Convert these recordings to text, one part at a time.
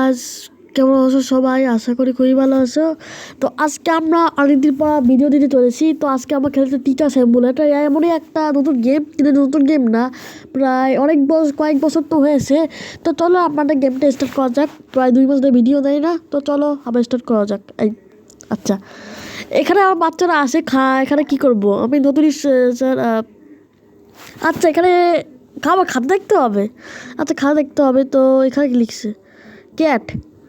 Guys, কেমন আছো সবাই? আশা করি খুবই ভালো আছো। তো আজকে আমরা অনেকদিন পর ভিডিও দিতে চলেছি। তো আজকে আমরা খেলতে টিচার সিমুলেটর, এমনই একটা নতুন গেম, কিন্তু নতুন গেম না, প্রায় কয়েক বছর তো হয়েছে। তো চলো আপনাদের গেমটা স্টার্ট করা যাক। প্রায় 2 মাস ধরে ভিডিও দেয় না, তো চলো আবার স্টার্ট করা যাক। আচ্ছা, এখানে আমার বাচ্চারা আসে এখানে কি করব আমি নতুন স্যার? আচ্ছা, এখানে খাতা দেখতে হবে। আচ্ছা, খাতা দেখতে হবে। তো এখানে কি লিখছে? ক্যাট।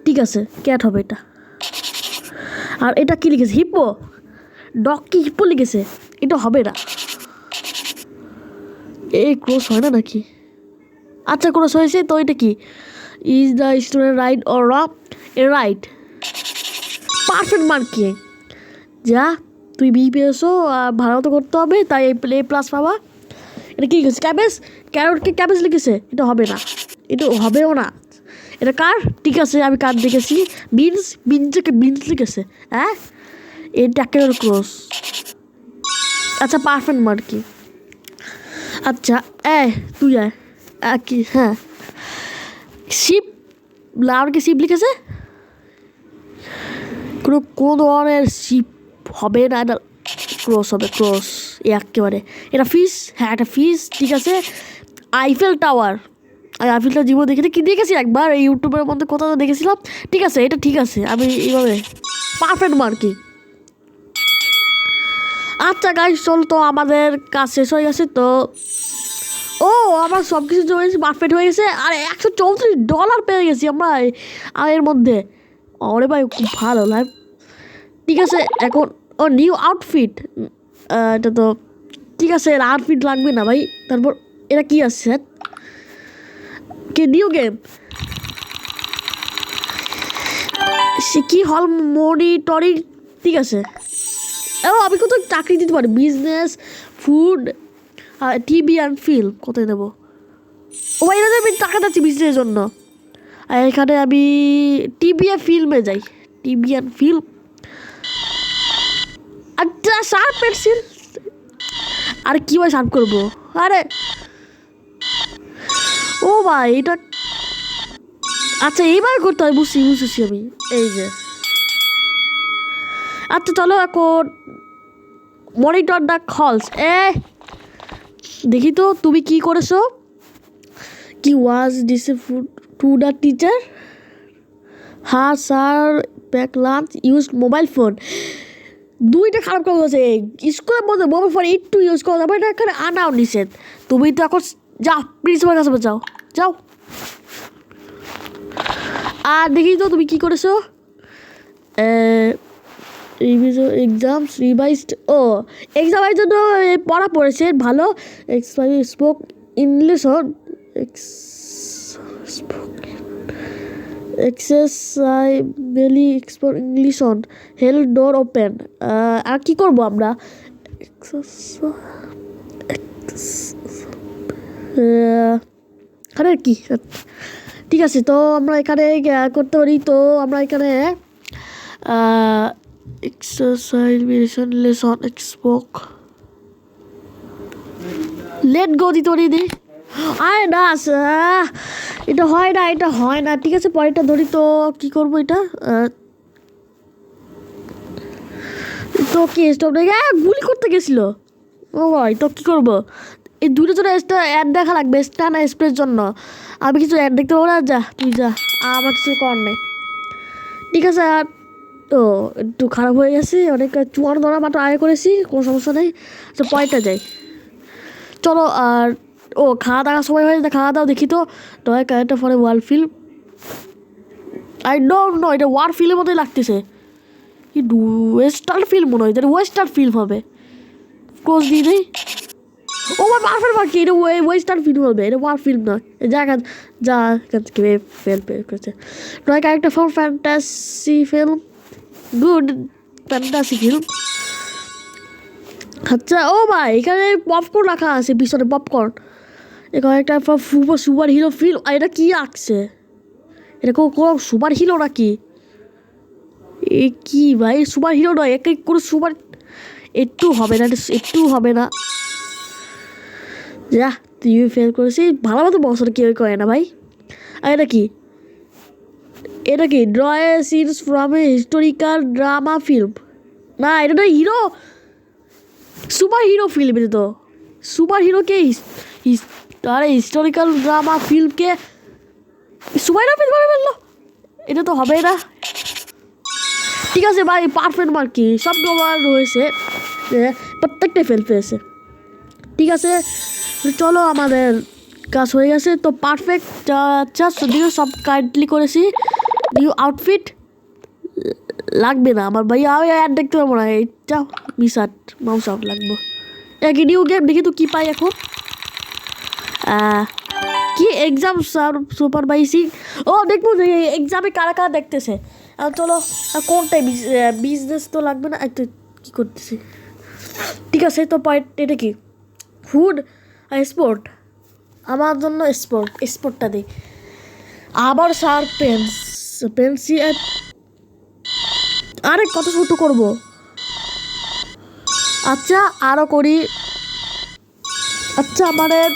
ঠিক আছে, ক্যাট হবে এটা। আর এটা কি লিখেছে? হিপ্পো। ডগ কি হিপ্পো লিখেছে? এটা হবে না, এই ক্রস হয় না নাকি? আচ্ছা, ক্রস হয়েছে। তো এটা কি? Is the student right or wrong? A right. Perfect marking. যা, তুই বি পেয়েছো, ভালো মতো করতে হবে, তাই এ প্লাস পাবা। এটা কি লিখেছে? ক্যাবেজ। ক্যারটকে ক্যাবেজ লিখেছে, এটা হবে না, এটা হবেও না। এটা কার? ঠিক আছে, আমি কার দেখেছি। বিনসকে বিনস লিখেছে। হ্যাঁ, এটা একেবারে ক্রস। আচ্ছা, পারফেক্ট মার্কিং। আচ্ছা, তুই কি? হ্যাঁ, শিপ। লাউডকে শিপ লিখেছে। কোন ধরনের শিপ হবে না, এটা ক্রস হবে, ক্রস একেবারে। এটা ফিস। হ্যাঁ, এটা ফিস। ঠিক আছে, আইফেল টাওয়ার। আইফেল জীবন দেখেছি, কি দেখেছি একবার এই ইউটিউবের মধ্যে কোথাও দেখেছিলাম। ঠিক আছে, এটা ঠিক আছে, আমি এইভাবে পারফেক্ট মার্কিং। আচ্ছা গাইস, চল, তো আমাদের কাজ শেষ হয়ে গেছে। তো আমার সব কিছু জমে গেছে, পারফেক্ট হয়ে গেছে। আর $134 পেয়ে গেছি আমরা এর মধ্যে। ওরে ভাই, খুব ভালো লাইফ। ঠিক আছে, এখন নিউ আউটফিট। এটা তো ঠিক আছে, এর আউটফিট লাগবে না ভাই। তারপর এটা কি আছে? কি নিউ গেম? সে কি হল মনিটরিং? ঠিক আছে, আমি কোথাও চাকরি দিতে পারি। Business, food, TV and film কোথায় দেবো? ভাই, এটা আমি টাকা দিচ্ছি বিজনেসের জন্য। আর এখানে আমি টিভি আর ফিল্মে যাই। TV and film. আচ্ছা, শার্প পেন্সিল। আরে কী ভাই শার্প করবো? আরে ভাই, এটা আচ্ছা এইবার করতে হয়। বুঝছি আমি। এই যে, আচ্ছা চলো এখন মনিটর দ্য হলস। দেখি তো তুমি কি করেছো। কি was this to the teacher? হ্যাঁ sir, back lunch use mobile phone. দুইটা খারাপ কাজ হয়েছে। স্কুলের মধ্যে মোবাইল ফোন একটু ইউজ করা যাবে না, এখানে আনাও নিষেধ। তুমি তো এখন যাও, প্রিন্সিপাল কাছে যাও, যাও। আর দেখি তো তুমি কি করেছো। Exams revised. এক্সামের জন্য পড়া পড়েছে ভালো। Spoke English on accessibly export English on hell door open. আর কি করবো আমরা? আরে কি? ঠিক আছে, তো আমরা এখানে করতে পারি। তো আমরা এখানে এক্সারসাইজেশন লেসন এক্সপোক লেট গো দিতে পারি। আয় না, এটা হয় না, এটা হয় না। ঠিক আছে, পরেরটা ধরি। তো কি করবো এটা? তো কি স্টপ দেখে গুলি করতে গেছিল? ও ভাই, তো কি করবো? এই দুটো জন্য অ্যাড দেখা লাগবে, স্ট্যান্ড স্প্রের জন্য। আমি কিছু অ্যাড দেখতে পাবো না। যা, তুই যা, আমার কিছু করার নেই। ঠিক আছে। আর তো একটু খারাপ হয়ে গেছে, অনেক $54 মাত্র আয় করেছি, কোনো সমস্যা নেই। তো পরেরটা যাই, চলো। আর খাওয়া দাওয়ার সময় হয়েছে, খাওয়া দাওয়া দেখি তো। Toy character for a war film. I don't know, এটা ওয়ার ফিল্মের মতোই লাগতেছে। কি ওয়েস্টার্ন ফিল্ম মনে হয়, এটা ওয়েস্টার্ন ফিল্ম হবে। ক্লোজ দিয়ে দেই। ভাই, পারফেক্ট বাকি। এটা ওয়েস্টার্ন ফিল্ম হবে, এটা ওয়ার ফিল্ম না। যা এখান থেকে ফেল করেছে। Toy character for fantasy film. Good fantasy film. আচ্ছা, ভাই, এখানে পপকর্ন রাখা আছে, পিছনে পপকর্ন। এখানে একটা সুপার হিরো ফিল্ম। আর এটা কি আঁকছে? এটা কোনো সুপার হিরো নাকি? এ কি ভাই, সুপার হিরো নয়, একে কোনো সুপার। একটু হবে না, একটু হবে না। যা, তুই ফেল করেছিস। ভালো মতো বছর কেউ করে না ভাই। আর এটা কি? এটা কি draw a scenes from a historical drama film? না এটা তো হিরো, সুপার হিরো ফিল্ম। এটা তো সুপার হিরোকে আরে হিস্টোরিক্যাল ড্রামা ফিল্মকে সুপার হিরো ফিল্ম বানিয়ে ফেললো, এটা তো হবে না। ঠিক আছে ভাই, পারফেক্ট মার্ক কি সব তোমার রয়েছে, প্রত্যেকটা ফেল পেয়েছে। ঠিক আছে চলো, আমাদের কাজ হয়ে গেছে তো পারফেক্ট। আচ্ছা দিকে সব কাইন্ডলি করেছি। নিউ আউটফিট লাগবে না আমার ভাই, আমি অ্যাড দেখতে পাবো না, এইটা মিস আউট, মাউস আউট লাগবে। একই নিউ গেম দেখি তো কী পাই এখন। কি এক্সাম সুপারভাইজিং, ও দেখবো যে এক্সামে কারা কারা দেখতেছে। চলো কোনটাই বিজনেস তো লাগবে না, একটু কী করতেছি। ঠিক আছে তো পয়েন্ট, এটা কি ফুড আর স্পোর্ট, আমার জন্য স্পোর্টটা দিই। আবার শার্প পেন্সিল, আরে কত ছোটো করবো। আচ্ছা আরও করি। আচ্ছা আমাদের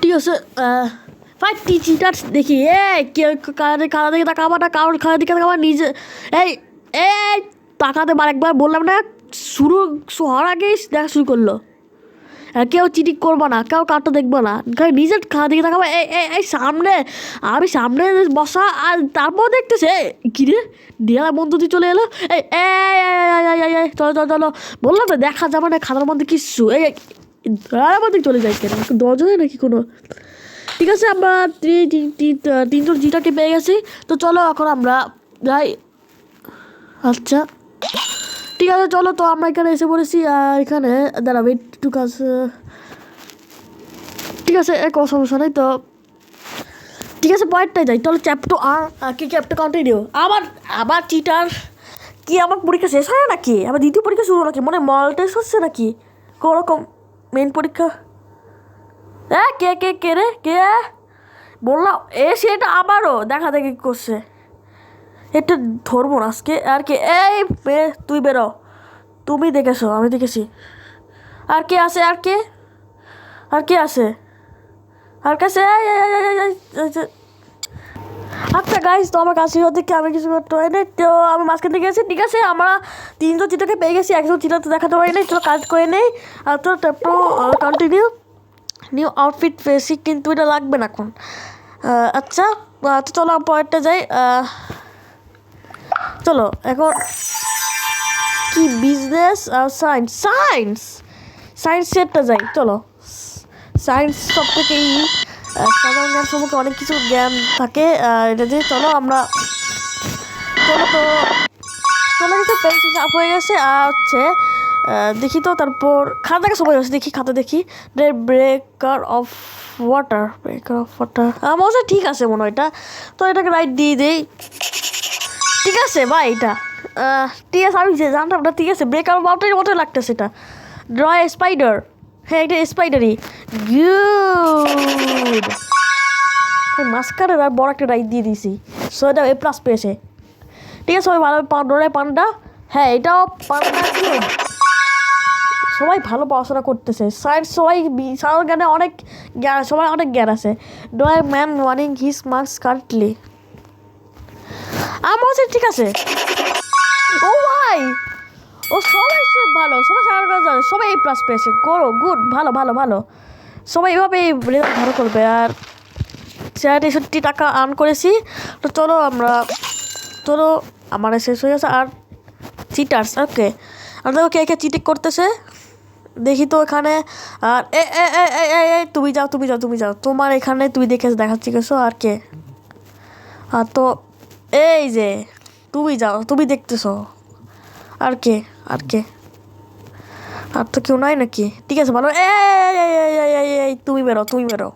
ঠিক আছে ফাইভ চিটার্স দেখি। কারা দিকে তাকাবা না, কারোর কারা দিকে তাকাবা নিজে। এই এই তাকাতে বার একবার বললাম না, শুরু হওয়ার আগেই দেখা শুরু করলো। কেউ চিটিং করবো না, কেউ কারটা দেখবো না, নিজের খাওয়া দিকে তাকাবো। এই সামনে, আমি সামনে বসা, আর তারপর দেখতেছে কিরে ডিয়ালা বন্ধু দিয়ে চলে এলো। এই চলো চলো চলো, বললাম তো দেখা যাবে না খাতার মধ্যে কিচ্ছু। ডিয়ালার মধ্যে চলে যায় কেন, দশজনে নাকি কোনো। ঠিক আছে আমরা তিনজন জিটাকে পেয়ে গেছি, তো চলো এখন আমরা যাই। আচ্ছা ঠিক আছে চলো, তো আমরা এখানে এসে পড়েছি। এখানে দাঁড়াবে একটু কাজ। ঠিক আছে কোনো সমস্যা নেই তো। ঠিক আছে পয়েন্টটাই যাই, তাহলে চ্যাপ্টার কি চ্যাপ্টার কন্টিনিউ। আবার চিটার কি, আমার পরীক্ষা শেষ হয় নাকি, আবার দ্বিতীয় পরীক্ষা শুরু নাকি, মনে মল টেস্ট হচ্ছে নাকি কোনোরকম মেন পরীক্ষা। কে কে কে রে কে বললাম, সেটা আবারও দেখা দেখি করছে। এটা ধরবো না আজকে আর কি। এই তুই বেরো, তুমি দেখেছো আমি দেখেছি। আর কে আছে, আর কে আছে, আর কাছে। আচ্ছা গাইজ, তো আমার কাছে দেখে আমি কিছু করতে পারি না, তো আমি মাঝখান থেকে গেছি। ঠিক আছে আমরা তিনজন চিটাকে পেয়ে গেছি, একজন চিটা তো দেখাতে পারি না, চলো কাজ করে নেই। আর তো তারপর কন্টিনিউ। নিউ আউটফিট পেয়েছি কিন্তু এটা লাগবে না এখন। আচ্ছা তো চলো পয়েন্টটা যাই। চলো এখন কি বিজনেস আর সায়েন্স সেটটা যাই। চলো সায়েন্স সব থেকেই সাধারণ জ্ঞান সম্পর্কে অনেক কিছু জ্ঞান থাকে এটা দিয়ে। চলো আমরা চলো কিছু পেন্সিল সাপ হয়ে গেছে। আর হচ্ছে দেখি তো, তারপর খাতা দেখা সময় গেছে, দেখি খাতা দেখি। ব্রেকার অফ ওয়াটার আমার কাছে ঠিক আছে মনে হয় এটা, তো এটাকে রাইট দিয়ে দেই। ঠিক আছে ভাই, এটা ঠিক আছে, আমি জানতাম না। ঠিক আছে ব্রেকার অফ ওয়াটারের মতো লাগতেছে এটা। ড্র এ স্পাইডার, হ্যাঁ এটা স্পাইডারই গুড। মাস্কারের আর বড় একটা রাইট দিয়ে দিয়েছি, সো এটা A+ পেয়েছে। ঠিক আছে সবাই ভালো ডোরায় পান্ডা, হ্যাঁ এটাও পান্ডা। সবাই ভালো পড়াশোনা করতেছে, সায়েন্স সবাই সাধারণ জ্ঞানে অনেক জ্ঞান, সবাই অনেক জ্ঞান আছে। ডোয়ার ম্যান ওয়ানিং হিজ মার্কস কারেক্টলি, আমার কাছে ঠিক আছে। ও ভাই, ও সবাই ভালো, সবাই সাধারণ জ্ঞান জানে, সবাই A+ পেয়েছে। করো গুড, ভালো ভালো ভালো, সবাই এভাবে রেজাল্ট ভালো করবে। আর 63 টাকা আর্ন করেছি। তো চলো আমার শেষ হয়ে গেছে। আর চিটার্স, ওকে আর দেখো কে চিটিং করতেছে দেখি তো এখানে। আর তুমি যাও, তোমার এখানে তুমি দেখাচ্ছি গেছো। আর কে, আর তো এই যে তুমি যাও, তুমি দেখতেছো। আর কে আর তো কেউ নাই নাকি? ঠিক আছে ভালো, তুমি বেরো।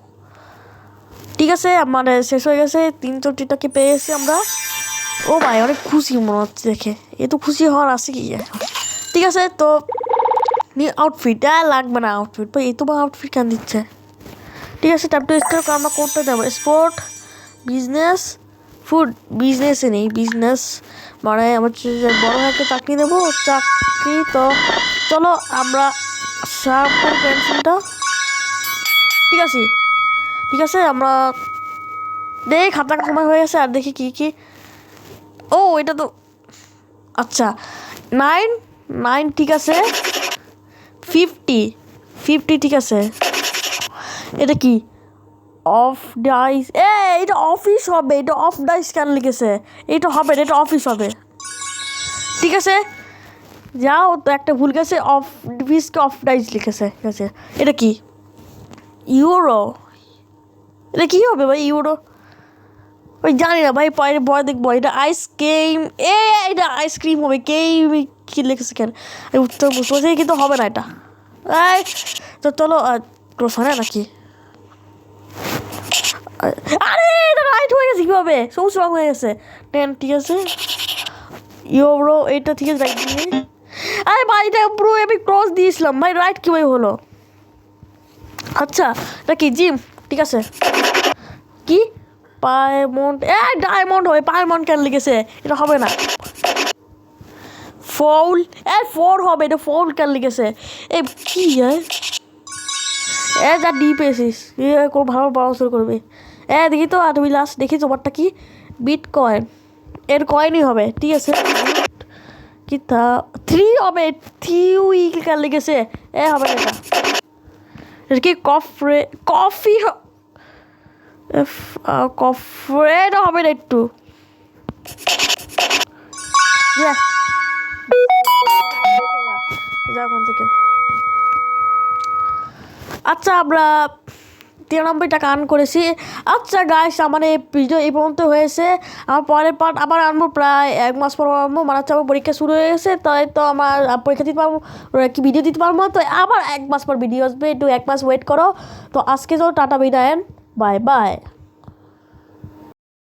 ঠিক আছে আমার শেষ হয়ে গেছে, 340টাকে পেয়ে গেছি আমরা। ও ভাই অনেক খুশি মনে হচ্ছে দেখে, এ তো খুশি হওয়ার আছে কি। ঠিক আছে তো নিউ আউটফিট লাগবে না, আউটফিট ভাই এই তো আউটফিট কেন দিচ্ছে। ঠিক আছে ট্যাপ টু স্টার আমরা করতে দেবো। Sport, business, food. বিজনেসে নেই, বিজনেস মানে আমার বড় একটা চাকরি নেবো, চাকরি। তো চলো আমরা শার্প পেন্সিলটা। ঠিক আছে আমরা দেখ খাতা সময় হয়ে গেছে আর দেখি কি কি ও এটা তো আচ্ছা 9 ঠিক আছে 50 ঠিক আছে এটা কি অফ ডাইস এটা অফিস হবে এটা অফ ডাইস কেন লিখেছে এটা হবে না এটা অফিস হবে ঠিক আছে যাও তো একটা ভুল গেছে অফ ডিভিসকে অফ ডাইস লিখেছে ঠিক আছে এটা কি ইউরো এটা কি হবে ভাই ইউরো ওই জানি না ভাই পরে পরে দেখবো এটা আইসক্রিম এটা আইসক্রিম হবে কি লিখেছে কেন উত্তর বুঝতে পারছি কিন্তু হবে না এটা এই তো চলো ক্রোসারে নাকি আরে এটা রাইট হয়ে গেছে কীভাবে সবুজ রং হয়ে গেছে 10 ঠিক আছে ইউরো এটা ঠিক আছে রাইট দিয়ে আরে ভাই এটা পুরো আমি ক্রস দিয়েছিলাম ভাই রাইট কীভাবে হলো আচ্ছা এটা কি জিম ঠিক আছে কি পায়মন্ড ডায়মন্ড হবে পায়মন্ড কেন লিখেছে এটা হবে না ফল ফোর হবে এটা ফল কেন লিখেছে কি যা ডি পেয়েছিস কোনো ভালো পড়াশোনা করবে দেখি তো তুমি লাস্ট দেখি তোমারটা কি বিট কয়েন এর কয়েনই হবে ঠিক আছে কি তা 3 হবে 3 কেন লিখেছে হবে না এটা কি কফি কফরেটা হবে না একটু থেকে আচ্ছা আমরা 93 টাকা আর্ন করেছি আচ্ছা গাইস আমার এই ভিডিও এই পর্যন্ত হয়েছে আমার পরের পার্ট আবার আনবো প্রায় 1 মাস পর আনবো মানে হচ্ছে আমার পরীক্ষা শুরু হয়ে গেছে তাই তো আমার পরীক্ষা দিতে পারবো কি ভিডিও দিতে পারবো তো আবার 1 মাস পর ভিডিও আসবে একটু 1 মাস ওয়েট করো তো আজকে তো টাটা বিদায় বাই বাই